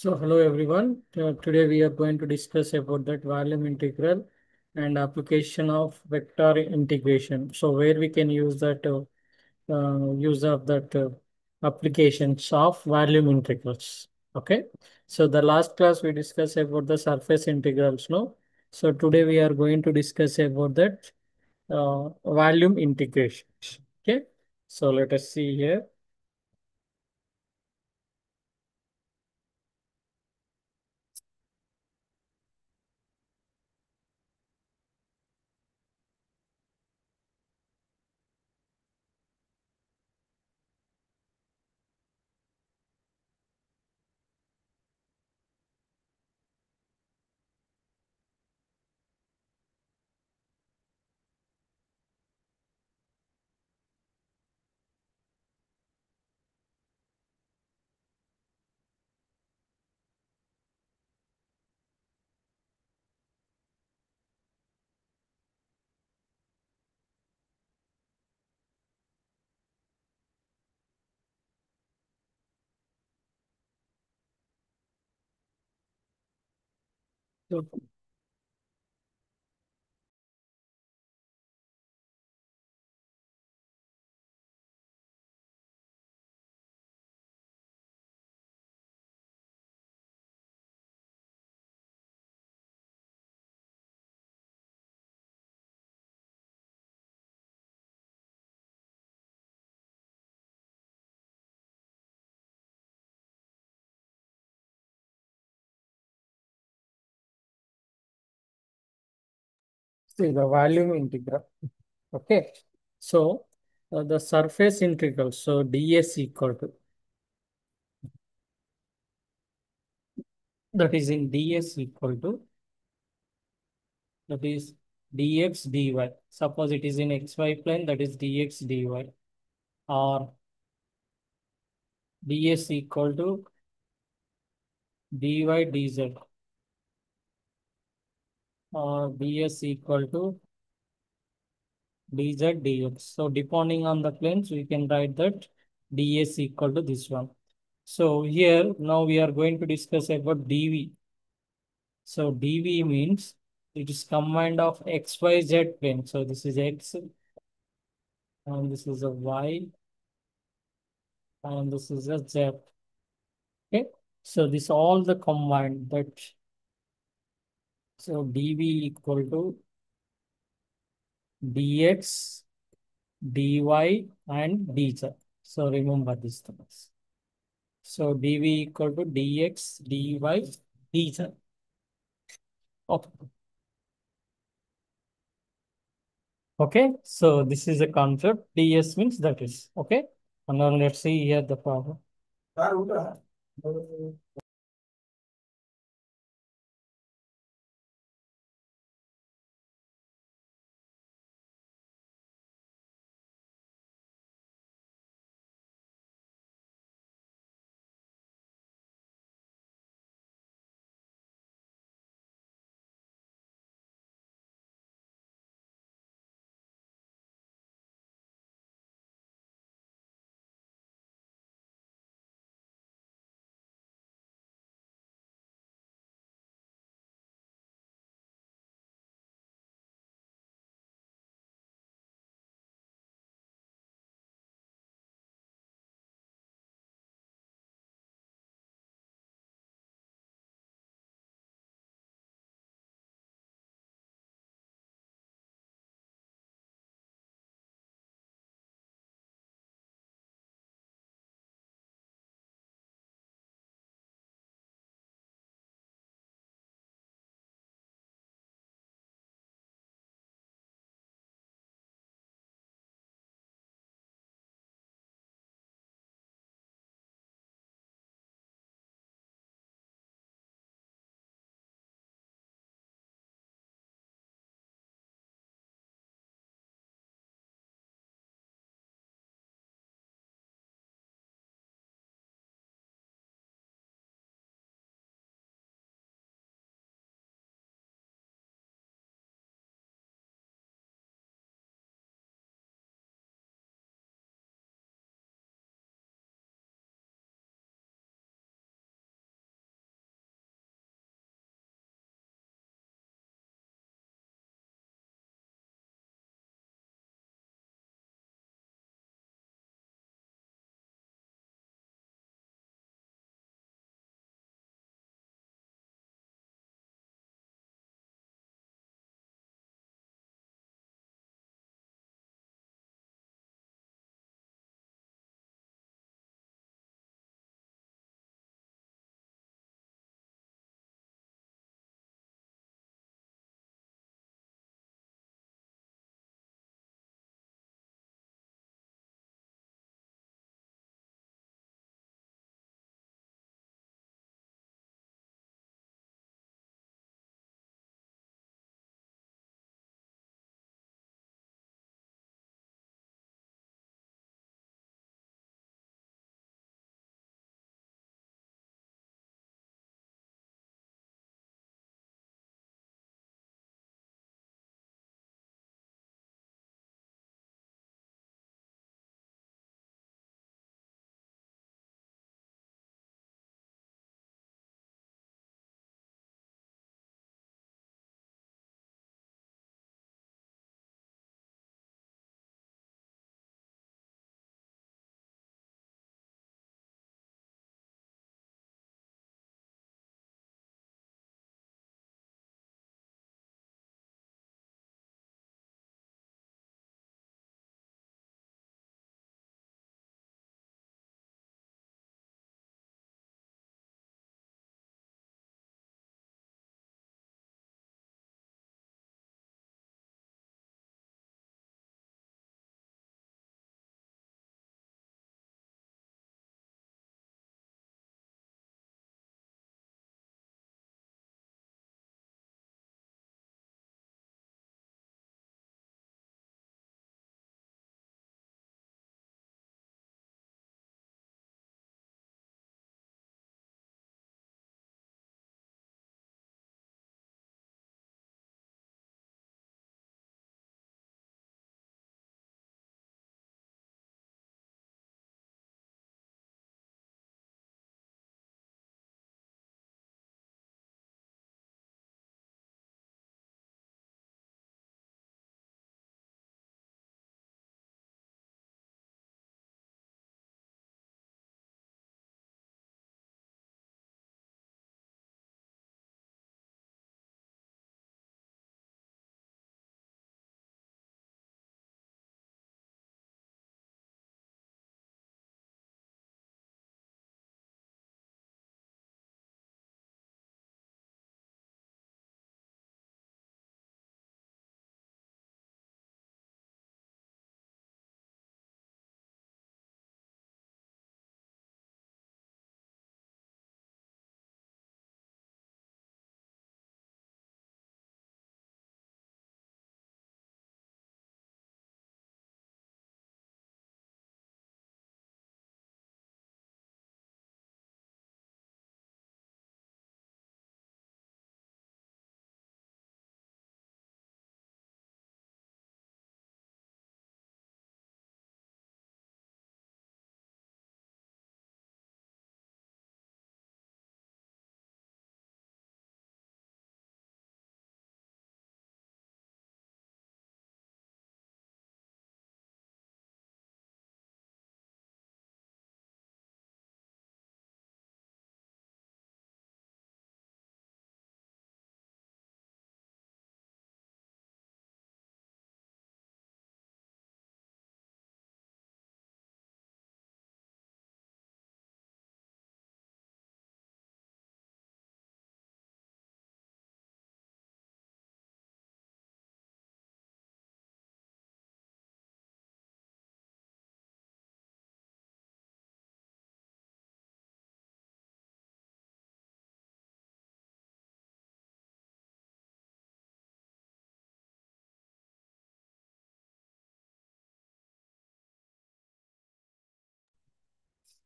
So hello everyone. Today we are going to discuss about that volume integral and application of vector integration. So where we can use that use of that applications of volume integrals. Okay. So the last class we discussed about the surface integrals. No. So today we are going to discuss about that volume integrations. Okay. So let us see here. So see the volume integral. Okay. So the surface integral, so ds equal to, that is in ds equal to, that is dx dy. Suppose it is in xy plane, that is dx dy, or ds equal to dy dz, or ds equal to dz dx. So depending on the planes, we can write that ds equal to this one. So here now we are going to discuss about dv. So dv means it is combined of xyz plane. So this is x and this is a y and this is a z. Okay. So this all the combined, but so dv equal to dx, dy and dz. So remember these things. So dv equal to dx, dy, dz. Okay. Okay. So this is a concept. ds means that is okay. And now let's see here the problem.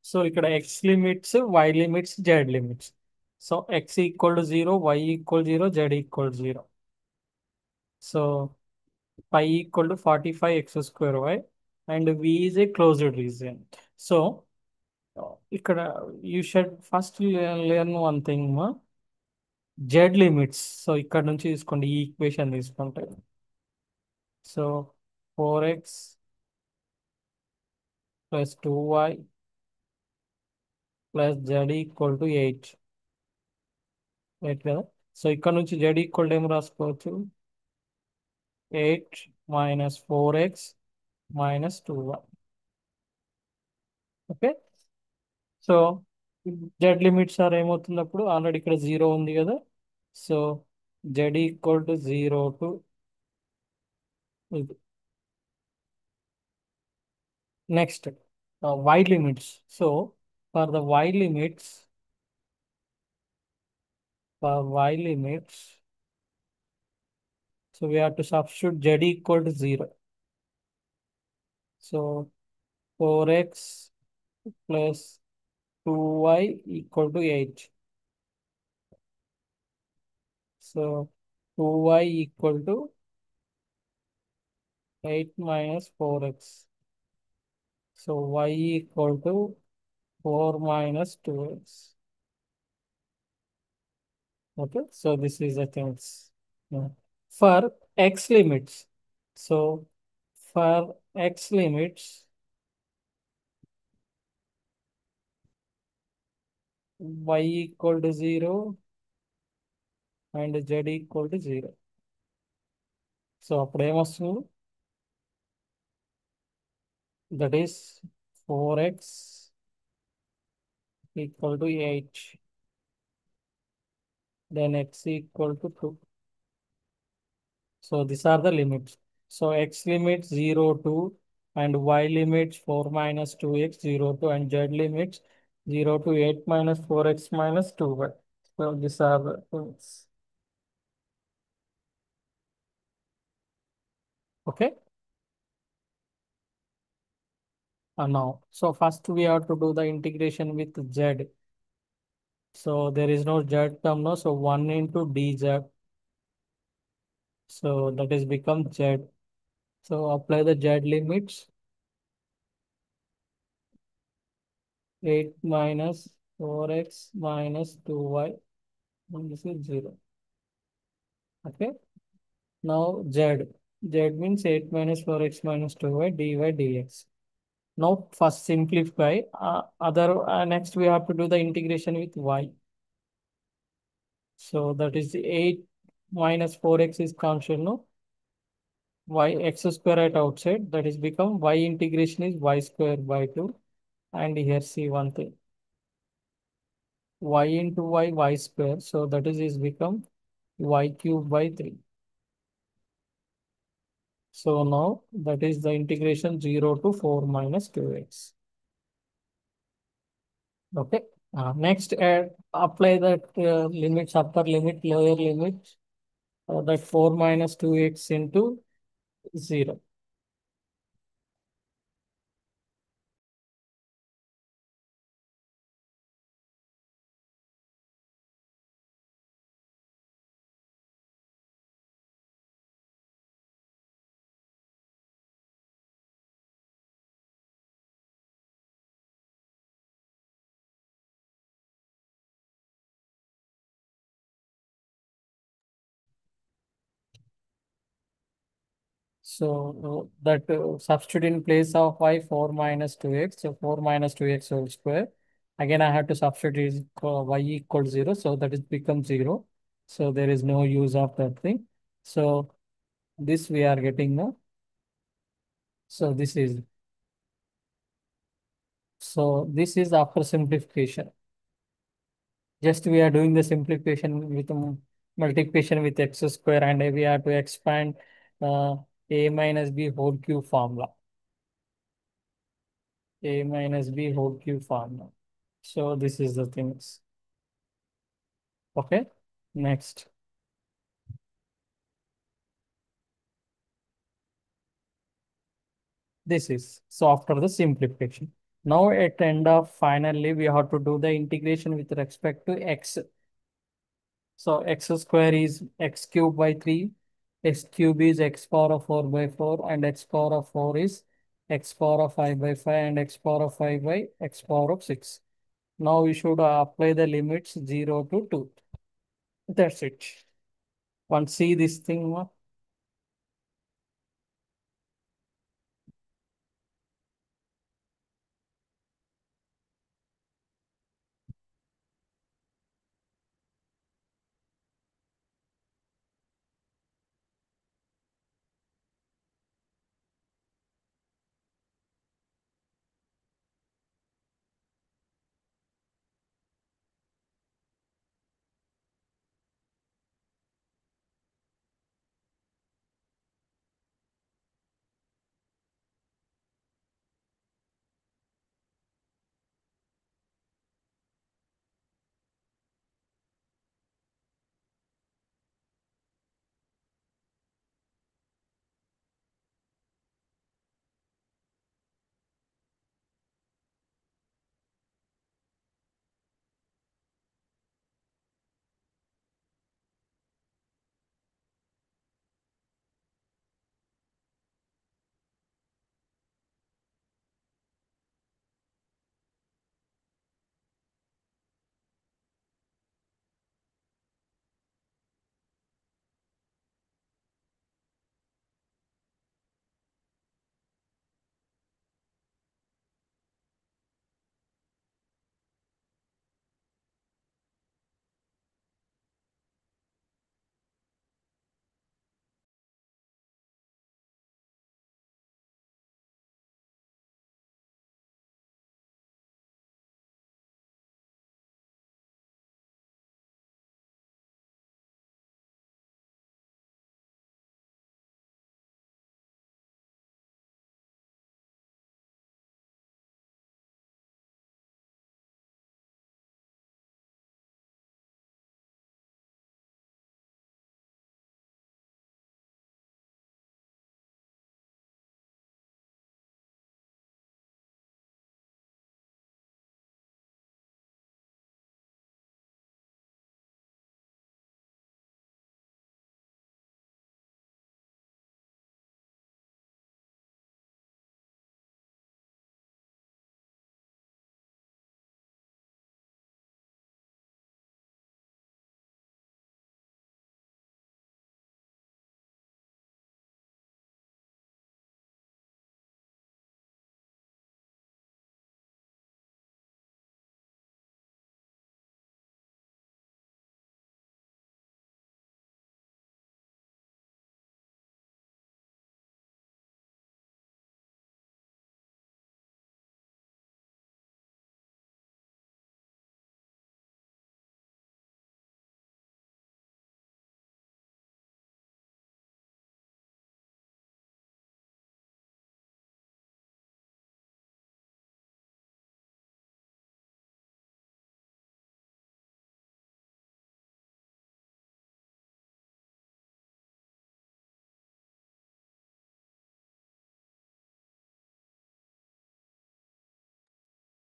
So ఇక్కడ x limits, y limits, z limits. So x equal to 0, y equal 0, z equal 0. So pi equal to 45 x square y and v is a closed region. So ఇక్కడ you should first learn one thing ma, z limits. So ఇక్కడ నుంచి తీసుకోండి ఈ equation తీసుకుంటే. So 4x plus 2y plus z equal to 8. Right కదా. So ఇక్కడ నుంచి z equal to ఏం రాసుకోవచ్చు, 8 minus 4x minus 2y. Okay. So z limits are ఏమవుతుంది అప్పుడు, ఆల్రెడీ ఇక్కడ 0 ఉంది కదా. So z equal to 0 to ఇది. Next y limits. So for the y limits, so we have to substitute z equal to 0. So 4x plus 2y equal to 8. So 2y equal to 8 minus 4x. So y equal to 4 minus 2x. Okay, so this is the things. Yeah. For x limits, so for x limits, y equal to 0 and z equal to 0. So అప్పుడు ఏమొస్తుంది, that is 4x equal to 8, then x equal to 2. So these are the limits. So x limits 0 to and y limits 4 minus 2x 0 to and z limits 0 to 8 minus 4x minus 2y. So these are the things. Okay. And now, so first we have to do the integration with z. So there is no z term, no. So 1 into dz. So that is become z. So apply the z limits. 8 minus 4x minus 2y. And this is 0. Okay. Now z. Z means 8 minus 4x minus 2y dy dx. Now first simplify. Next we have to do the integration with y. So that is the 8 minus 4x is constant, no? Y x square at outside, that is become y integration is y square by 2. And here see one thing, y into y square. So that is become y cube by 3. So now that is the integration 0 to 4 minus 2x. Okay. Next, apply that limits, upper limit, lower limit, that 4 minus 2x into 0. So that substitute in place of y 4 minus 2x, so 4 minus 2x whole square. Again, I have to substitute is y equals 0, so that is become 0. So there is no use of that thing. So this we are getting now. So this is after simplification. Just we are doing the simplification with multiplication with x square, and we have to expand a minus b whole cube formula. A minus b whole cube formula. So this is the things. Okay. Next. This is so after the simplification. Now at end of finally we have to do the integration with respect to x. So x square is x cube by 3, x cube is x power of 4 by 4, and x power of 4 is x power of 5 by 5, and x power of 5 by x power of 6. Now we should apply the limits 0 to 2. That's it. Once see this thing.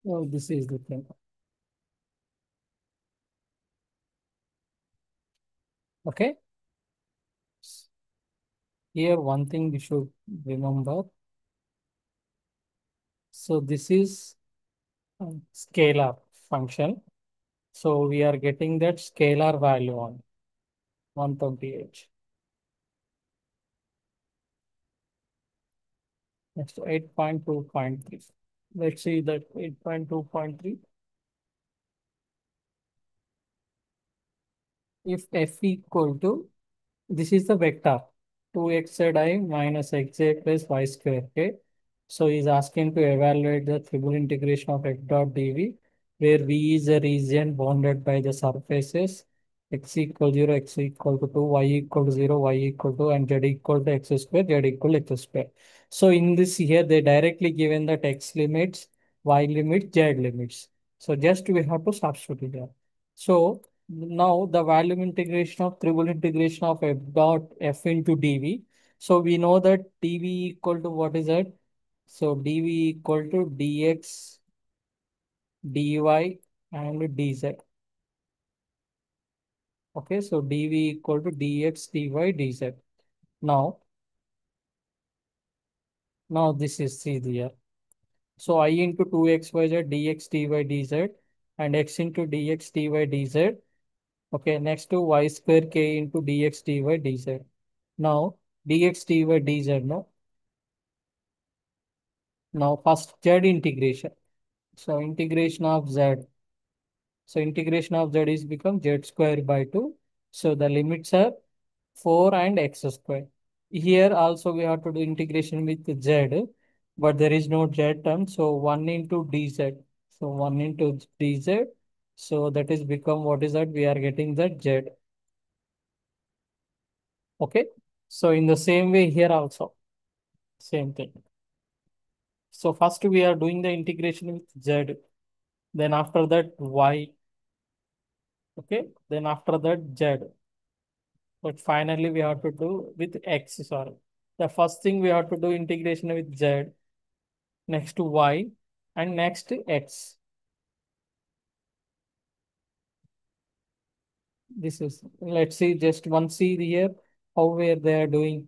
Oh, this is the thing. Okay. Here one thing we should remember. So this is scalar function. So we are getting that scalar value on 128. Next 8.2.3. Let's see that 8.2.3. If f equal to, this is the vector 2xi minus xj plus y square. Okay. So he's asking to evaluate the triple integration of f dot dv, where v is a region bounded by the surfaces x equal 0, x equal to 2, y equal to 0, y equal to, and z equal to x square, z equal to x square. So in this here, they directly given that x limits, y limits, z limits. So just we have to substitute there. So now the volume integration of triple integration of f dot f into dv. So we know that dv equal to what is that? So dv equal to dx dy and dz. Okay, so dv equal to dx, dy, dz. Now, this is see here. So I into 2xyz dx, dy, dz and x into dx, dy, dz. Okay, next to y square k into dx, dy, dz. Now, dx, dy, dz, no? Now, first z integration. So, integration of z. So, integration of z is become z square by 2. So, the limits are 4 and x square. Here also we have to do integration with z, but there is no z term. So, 1 into dz. So, 1 into dz. So, that is become what is that? We are getting that z. Okay. So, in the same way here also, same thing. So, first we are doing the integration with z. Then after that y. Okay. Then after that z. But finally we have to do with x. Sorry. The first thing we have to do integration with z, next to y, and next to x. This is, let's see, just one see here how where they are doing.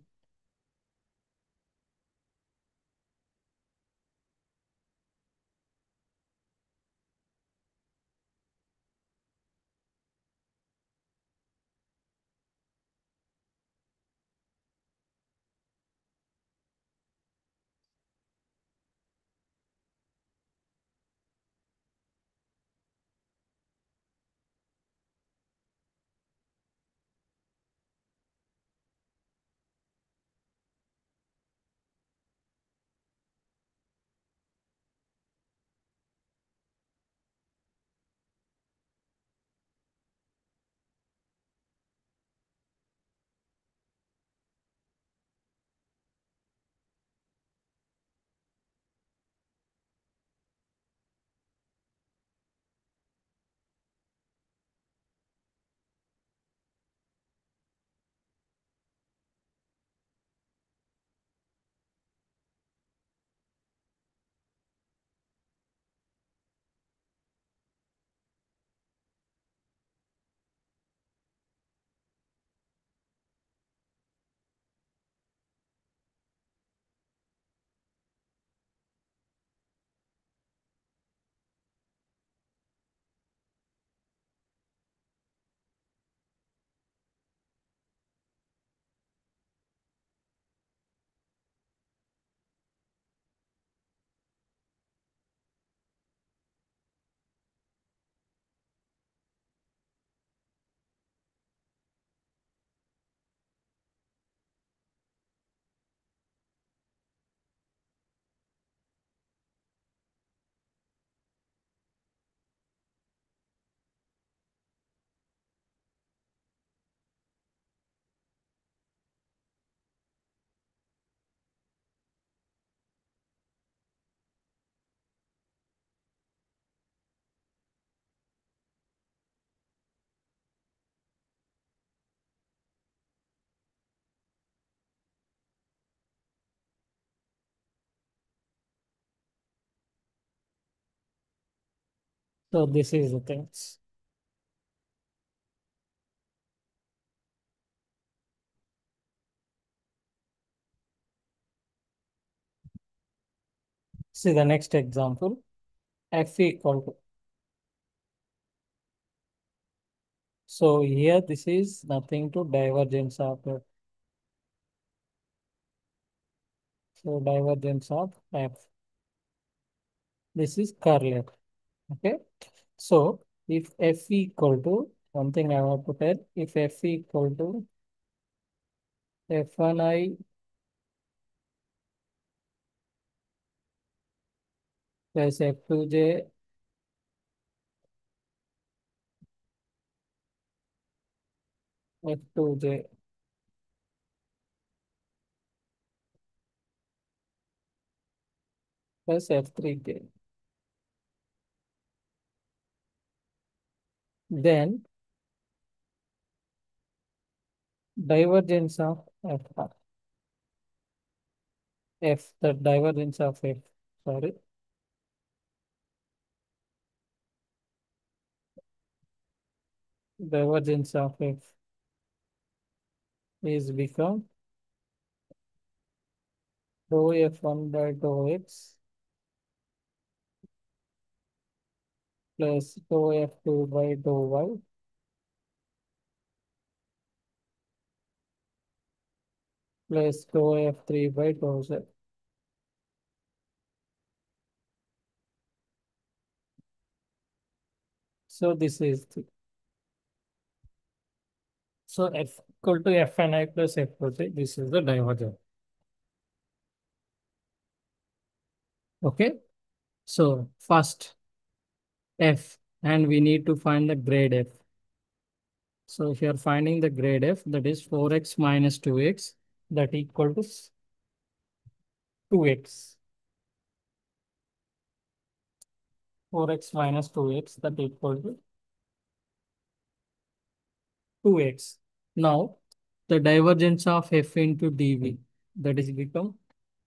So this is the things. See the next example, f equal to. So here this is nothing to divergence of f. So divergence of f. This is curl f. Okay. So if f equal to, one thing I want to tell, if f equal to f1i plus f2j f2j plus f3j, then divergence of f, the divergence of f, sorry, divergence of f is become dou f1 by dou x plus dou f2 by dou y plus dou f3 by dou z. So this is the, so f equal to fni plus f2. This is the divergence. Okay. So first f, and we need to find the grade f. So if you are finding the grade f, that is 4x minus 2x, that equal to 2x. 4x minus 2x, that equal to 2x. Now, the divergence of f into dv, that is become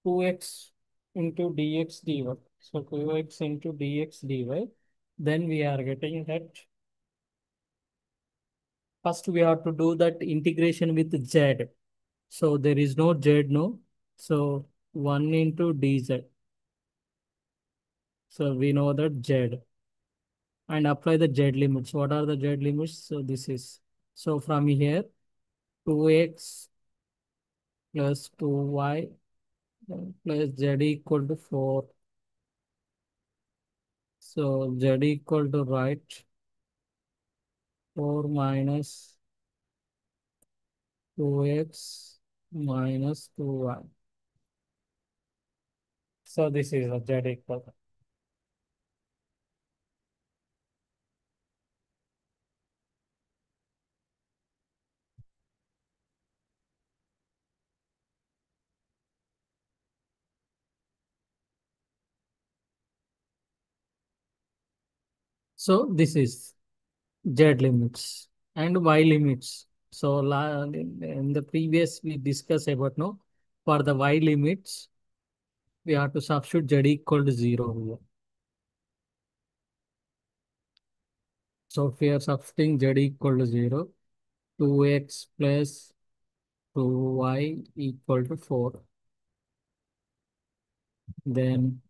2x into dx dy. So 2x into dx dy. Then we are getting that. First, we have to do that integration with z. So there is no z, no. So 1 into dz. So we know that z. And apply the z limits. What are the z limits? So this is. So from here, 2x plus 2y plus z equal to 4. So z equal to right 4 minus 2x minus 2y. So this is a z equal. So this is z limits and y limits. So in the previous we discussed about no, for the y limits we have to substitute z equal to 0 here. So if we are substituting z equal to 0, 2x plus 2y equal to 4. Then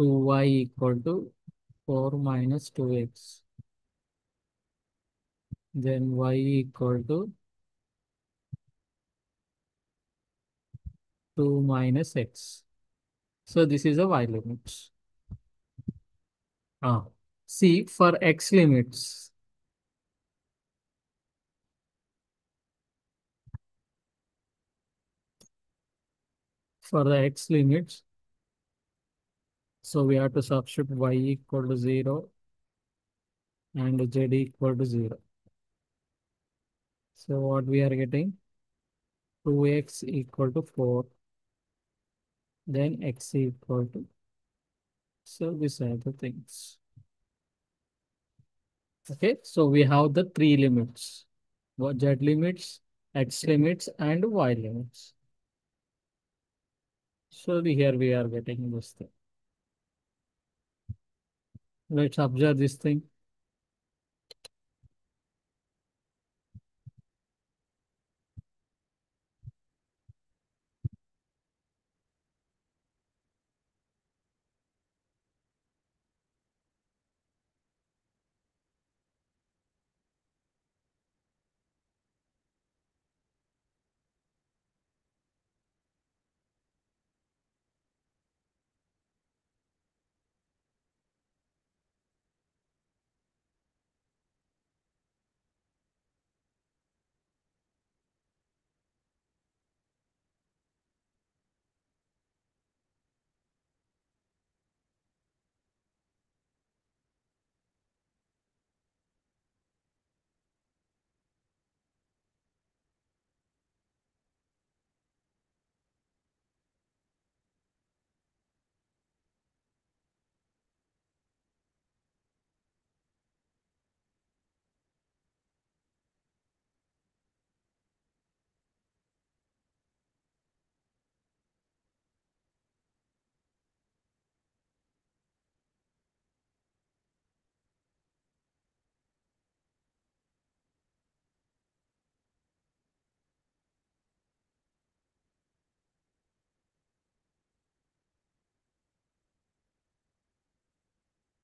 2y equal to 4 minus 2x. Then y equal to 2 minus x. So this is a y limit. Ah. See, for x limits, for the x limits, so we have to substitute y equal to 0 and z equal to 0. So what we are getting? 2x equal to 4, then x equal to. So these are the things. Okay, so we have the three limits. What z limits, x limits, and y limits. So here we are getting this thing. Let's observe this thing.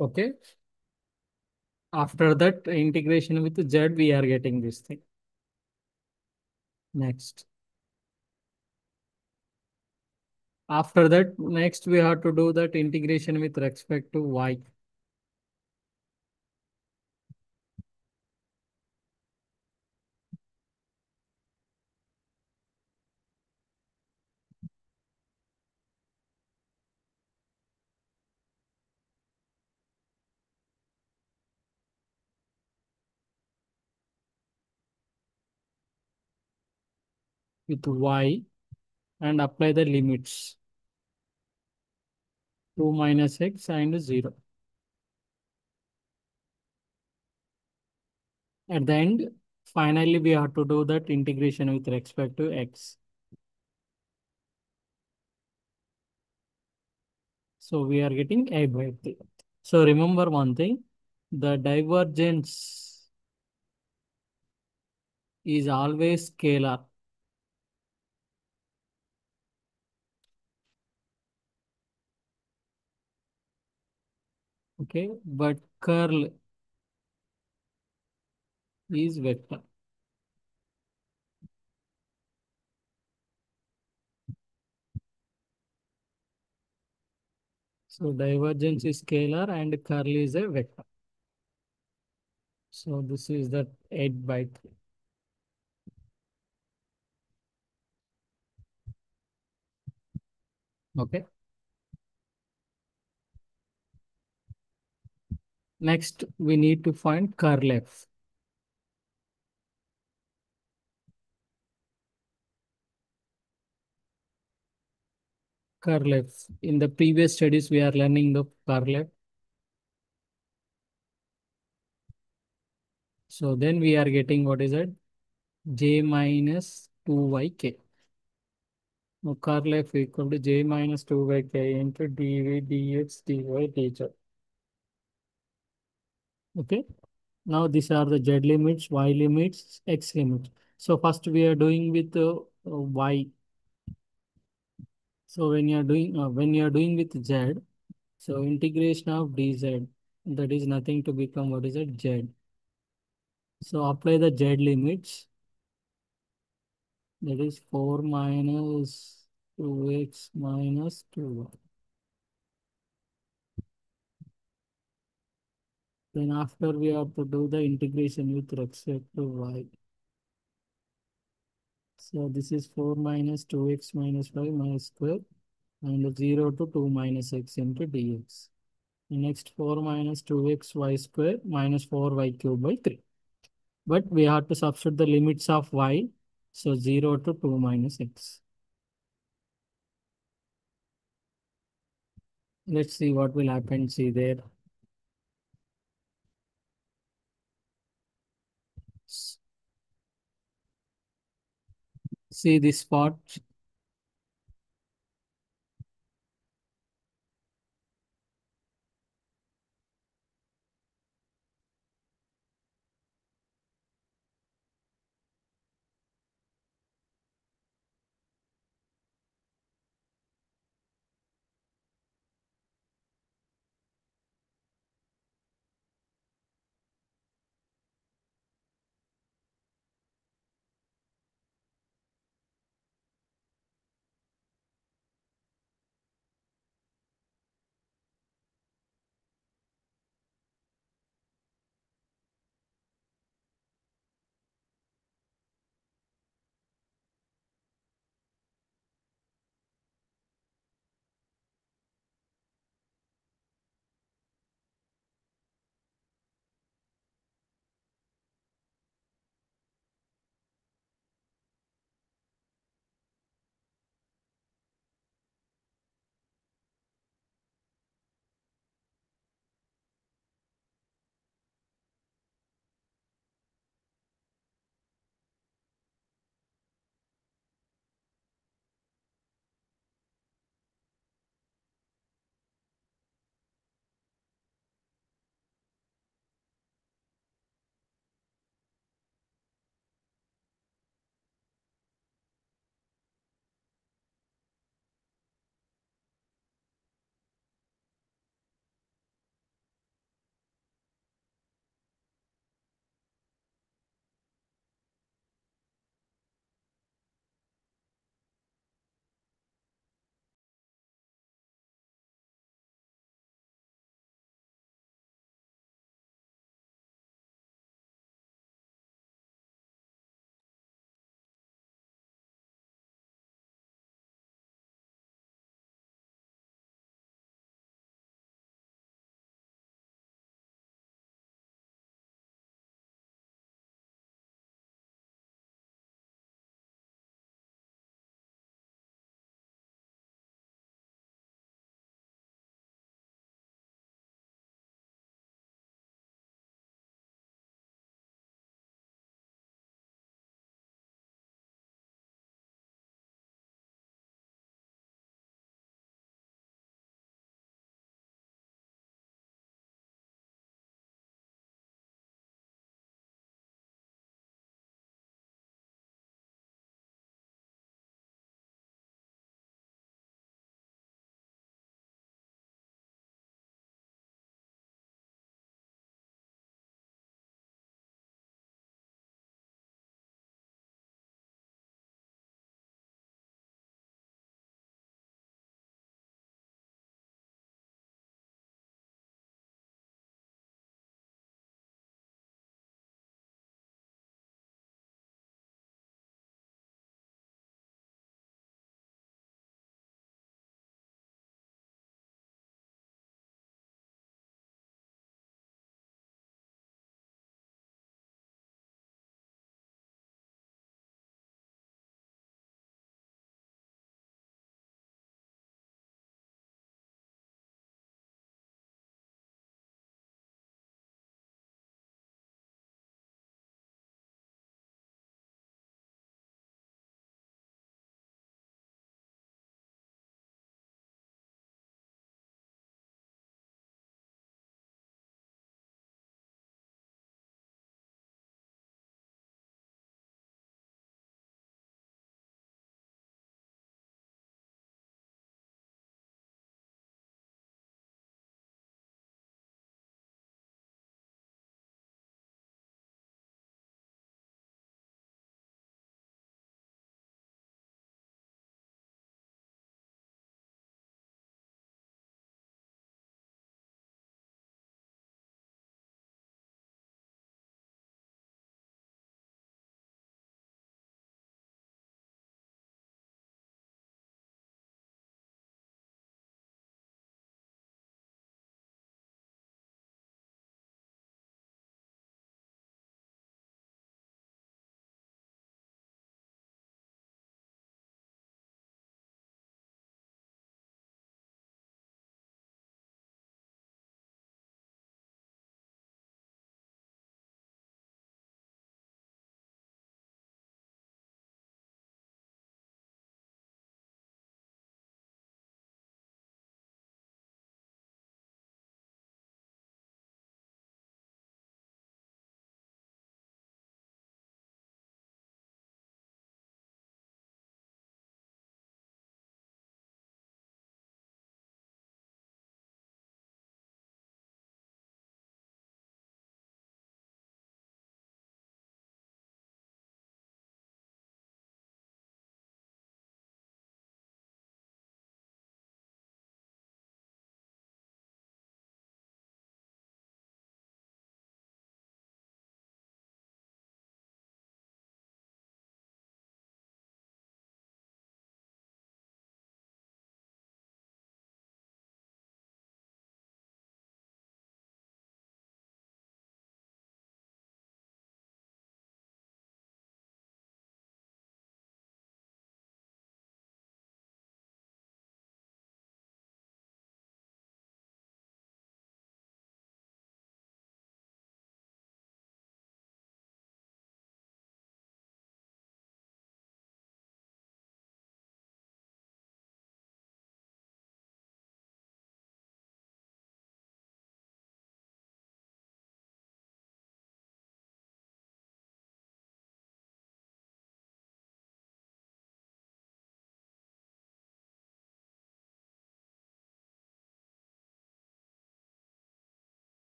Okay. After that integration with Z, we are getting this thing. Next. After that, next we have to do that integration with respect to Y. With Y and apply the limits 2 minus x and 0. At the end, finally, we have to do that integration with respect to x. So we are getting a by 3. So remember one thing, the divergence is always scalar. Okay, but curl is vector. So divergence is scalar and curl is a vector. So this is that 8 by 3. Okay. Next, we need to find curl f. Curl f. In the previous studies, we are learning the curl f. So then we are getting what is it? J minus 2yk. Now curl f equal to j minus 2yk into dv dx dy dz. Okay. Now these are the z limits, y limits, x limits. So first we are doing with y. So when you are doing with z, so integration of dz, that is nothing to become what is it? Z. So apply the z limits. That is 4 minus 2x minus 2y. Then after we have to do the integration with respect to y. So this is 4 minus 2x minus 5 minus square and 0 to 2 minus x into dx. Next 4 minus 2x y square minus 4y cube by 3. But we have to substitute the limits of y. So 0 to 2 minus x. Let's see what will happen. See there. See this spot.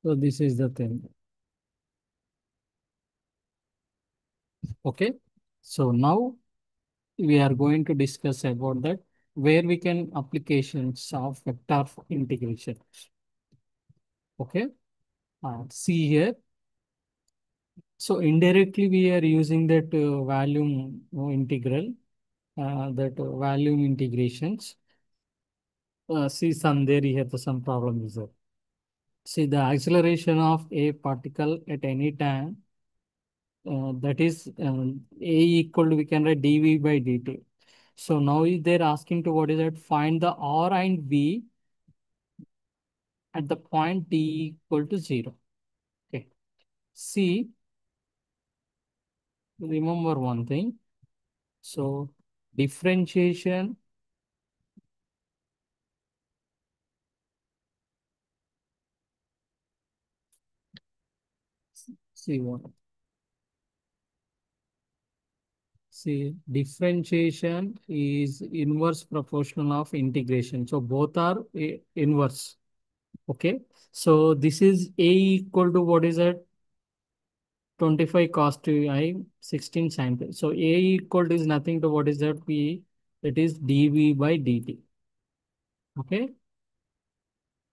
So this is the thing. Okay. So now we are going to discuss about that where we can applications of vector integration. Okay. See here. So indirectly we are using that volume integral, that volume integrations. See some there here some problem is there. See the acceleration of a particle at any time, that is A equal to, we can write dv by dt. So now they're asking to what is that, find the r and v at the point t equal to 0. Okay. See, remember one thing. So differentiation, see one. See, differentiation is inverse proportional of integration. So both are inverse. Okay. So this is A equal to what is that? 25 cos 2i 16 sin 2. So A equal to is nothing to what is that? P, that is dv by dt. Okay.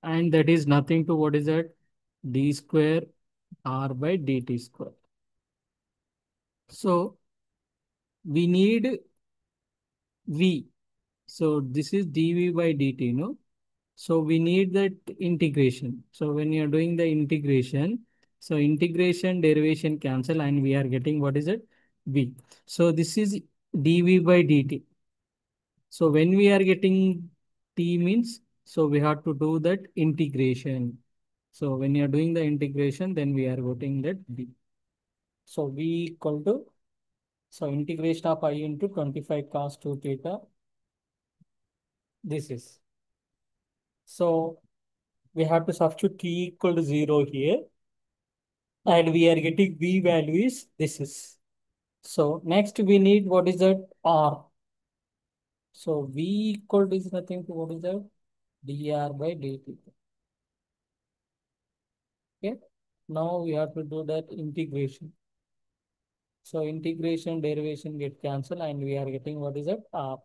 And that is nothing to what is that? D square r by dt square. So we need v. So this is dv by dt, no? So we need that integration. So when you're doing the integration, so integration derivation cancel and we are getting what is it? V. So this is dv by dt. So when we are getting t means, so we have to do that integration. So when you are doing the integration, then we are getting that v. So v equal to, so integration of I into 25 cos 2 theta. This is. So we have to substitute t equal to 0 here. And we are getting v value is this is. So next we need what is that r. So v equal to is nothing to what is that dr by dt. Okay. Now we have to do that integration. So integration derivation get cancelled and we are getting what is that r.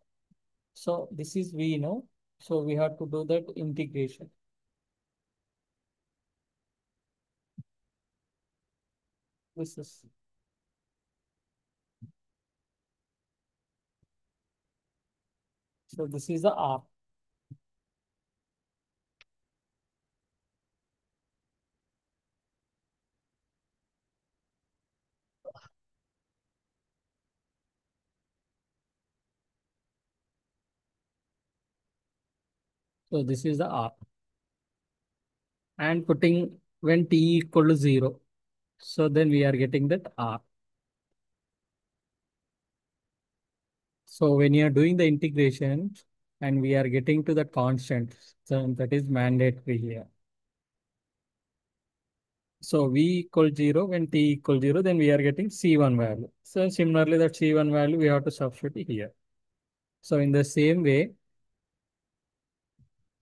So this is v now. So we have to do that integration. This is, so this is the r. So this is the r. And putting when t equal to 0. So then we are getting that r. So when you are doing the integration and we are getting to the constant, so that is mandatory here. So v equal 0, when t equal 0, then we are getting C1 value. So similarly, that C1 value we have to substitute here. So in the same way,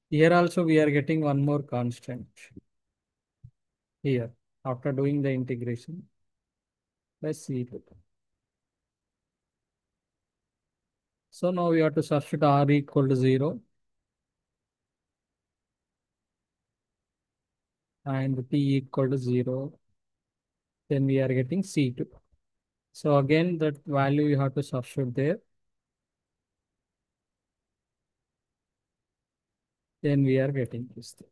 here also we are getting one more constant here after doing the integration by C2. So now we have to substitute r equal to 0 and t equal to 0. Then we are getting C2. So again, that value you have to substitute there. Then we are getting this thing.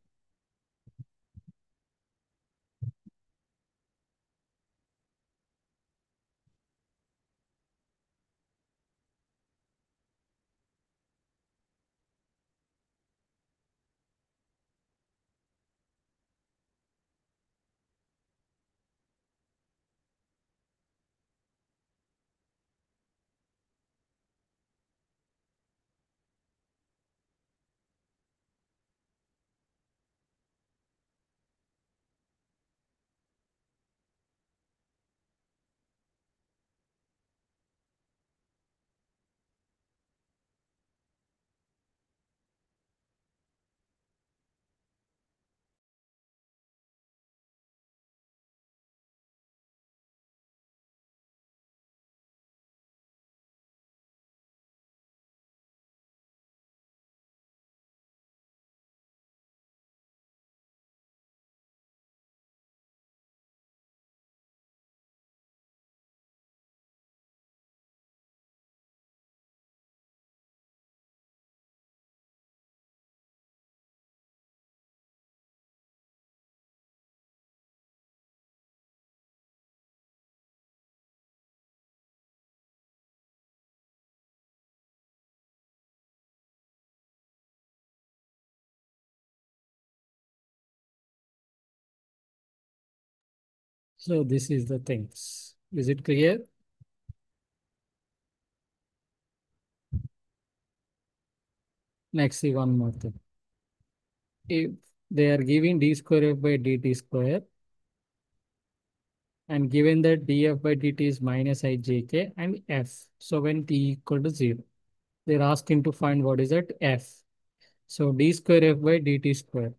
So this is the things. Is it clear? Next, see one more thing. If they are giving d square f by dt square and given that df by dt is minus ijk and f. So when t equal to 0, they're asking to find what is that f. So d square f by dt square.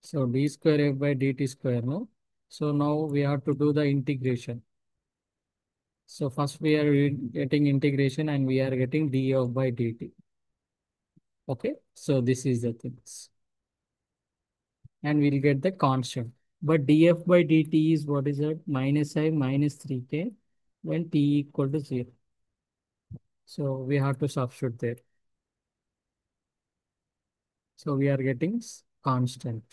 So d square f by dt square, no? So now we have to do the integration. So first we are getting integration and we are getting df by dt. Okay, so this is the things. And we'll get the constant. But df by dt is what is that? Minus I minus 3k when t equal to 0. So we have to substitute there. So we are getting constant.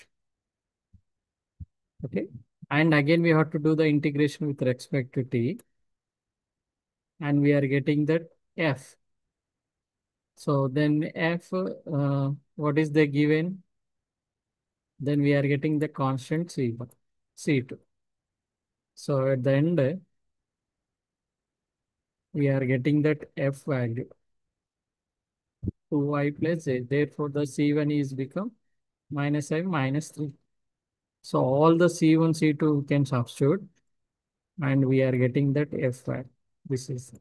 Okay. And again, we have to do the integration with respect to t. And we are getting that f. So then f, what is the given? Then we are getting the constant c1, c2. So at the end, we are getting that f value 2i plus a. Therefore, the c1 is become minus I minus 3. So all the c1, c2 we can substitute and we are getting that f value. This is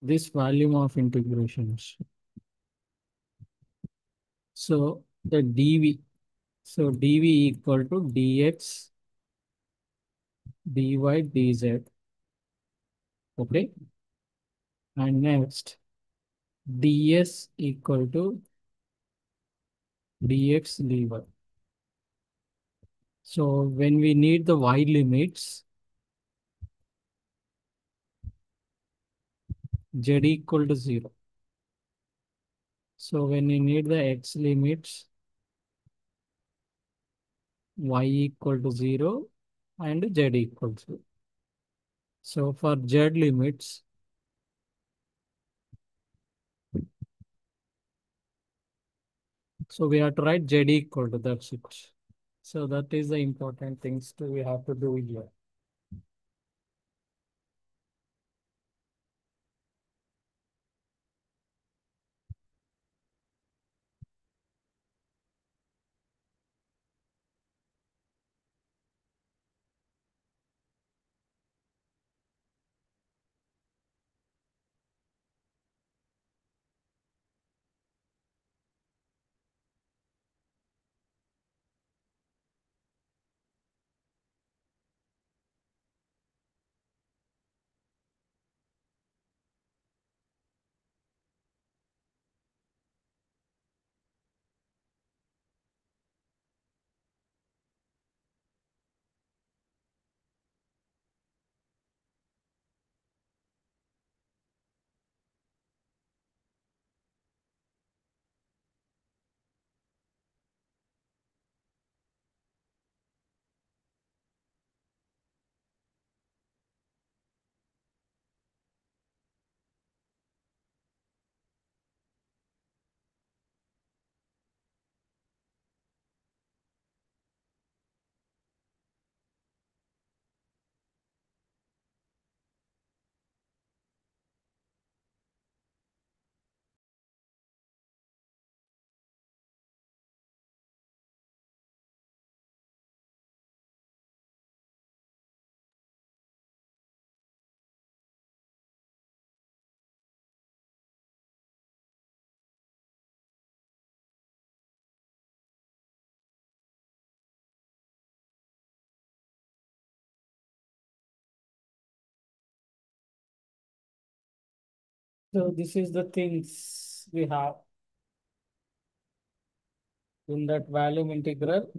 this volume of integrations. So the dv, so dv equal to dx, dy, dz. Okay. And next, ds equal to dx, dy. So when we need the y limits, z equal to 0. So when you need the x limits, y equal to 0 and z equal to 0. So for z limits, so we have to write z equal to, that's it. So that is the important things to we have to do here. So this is the things we have in that volume integral.